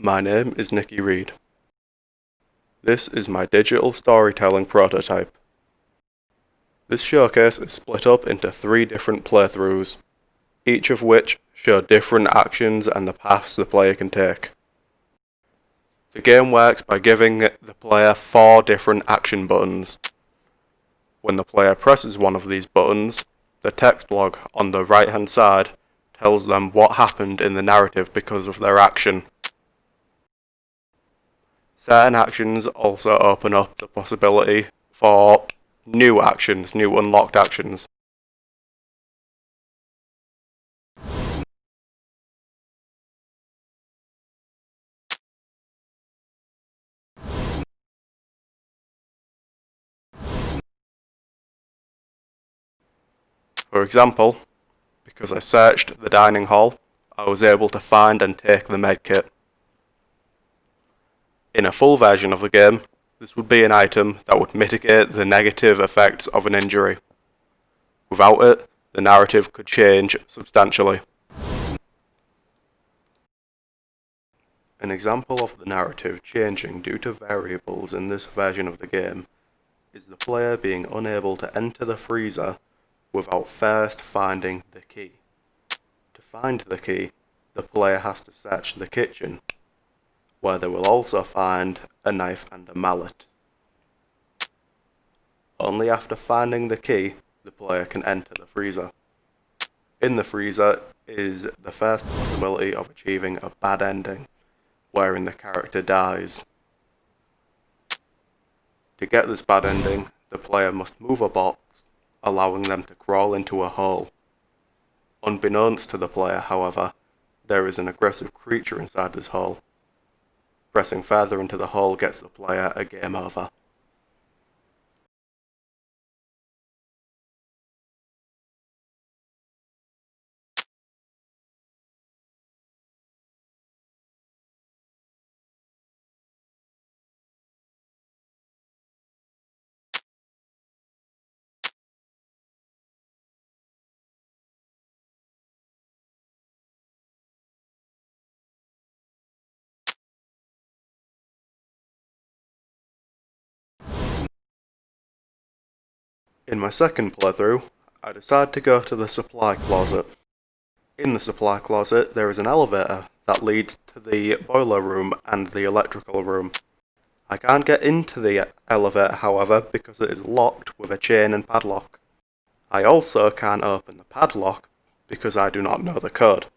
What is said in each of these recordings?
My name is Niki Reid. This is my digital storytelling prototype. This showcase is split up into 3 different playthroughs, each of which show different actions and the paths the player can take. The game works by giving the player 4 different action buttons. When the player presses one of these buttons, the text log on the right hand side tells them what happened in the narrative because of their action. Certain actions also open up the possibility for new actions, new unlocked actions. For example, because I searched the dining hall, I was able to find and take the medkit. In a full version of the game, this would be an item that would mitigate the negative effects of an injury. Without it, the narrative could change substantially. An example of the narrative changing due to variables in this version of the game is the player being unable to enter the freezer without first finding the key. To find the key, the player has to search the kitchen, where they will also find a knife and a mallet. Only after finding the key, the player can enter the freezer. In the freezer is the first possibility of achieving a bad ending, wherein the character dies. To get this bad ending, the player must move a box, allowing them to crawl into a hole. Unbeknownst to the player, however, there is an aggressive creature inside this hole. Pressing further into the hole gets the player a game over. In my second playthrough, I decide to go to the supply closet. In the supply closet, there is an elevator that leads to the boiler room and the electrical room. I can't get into the elevator, however, because it is locked with a chain and padlock. I also can't open the padlock because I do not know the code.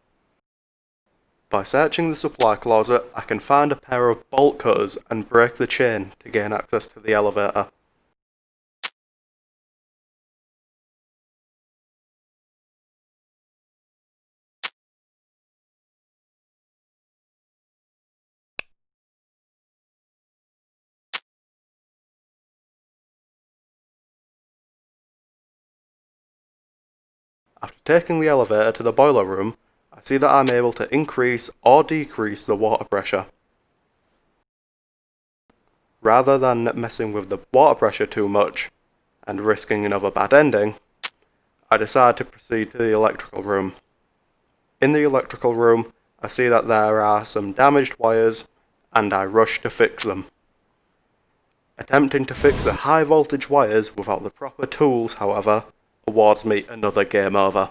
By searching the supply closet, I can find a pair of bolt cutters and break the chain to gain access to the elevator. After taking the elevator to the boiler room, I see that I'm able to increase or decrease the water pressure. Rather than messing with the water pressure too much and risking another bad ending, I decide to proceed to the electrical room. In the electrical room, I see that there are some damaged wires and I rush to fix them. Attempting to fix the high voltage wires without the proper tools, however, awards me another game over.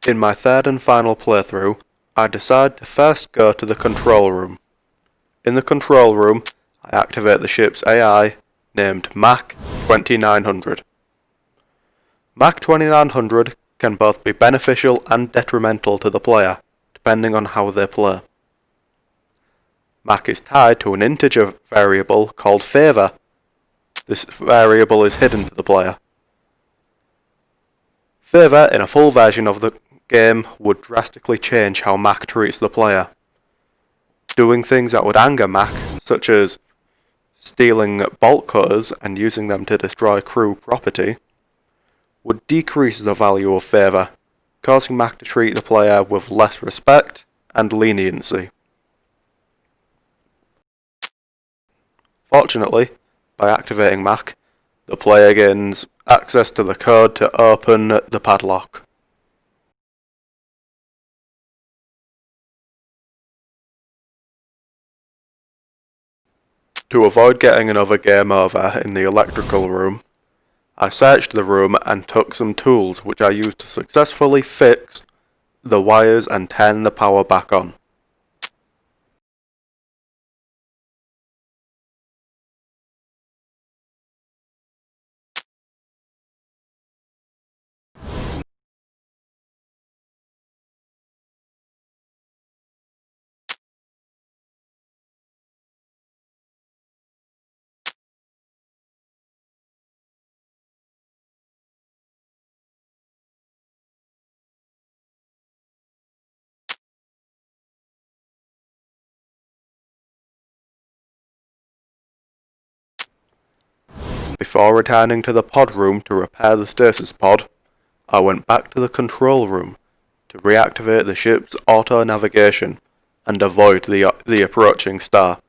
In my third and final playthrough, I decide to first go to the control room. In the control room, I activate the ship's AI named Mac 2900. Mac 2900 can both be beneficial and detrimental to the player, depending on how they play. Mac is tied to an integer variable called favor. This variable is hidden to the player. Favor in a full version of the game would drastically change how Mac treats the player. Doing things that would anger Mac, such as stealing bolt cutters and using them to destroy crew property, would decrease the value of favor, causing Mac to treat the player with less respect and leniency. Fortunately, by activating Mac, the player gains access to the code to open the padlock. To avoid getting another game over in the electrical room, I searched the room and took some tools which I used to successfully fix the wires and turn the power back on. Before returning to the pod room to repair the stasis pod, I went back to the control room to reactivate the ship's auto-navigation and avoid the approaching star.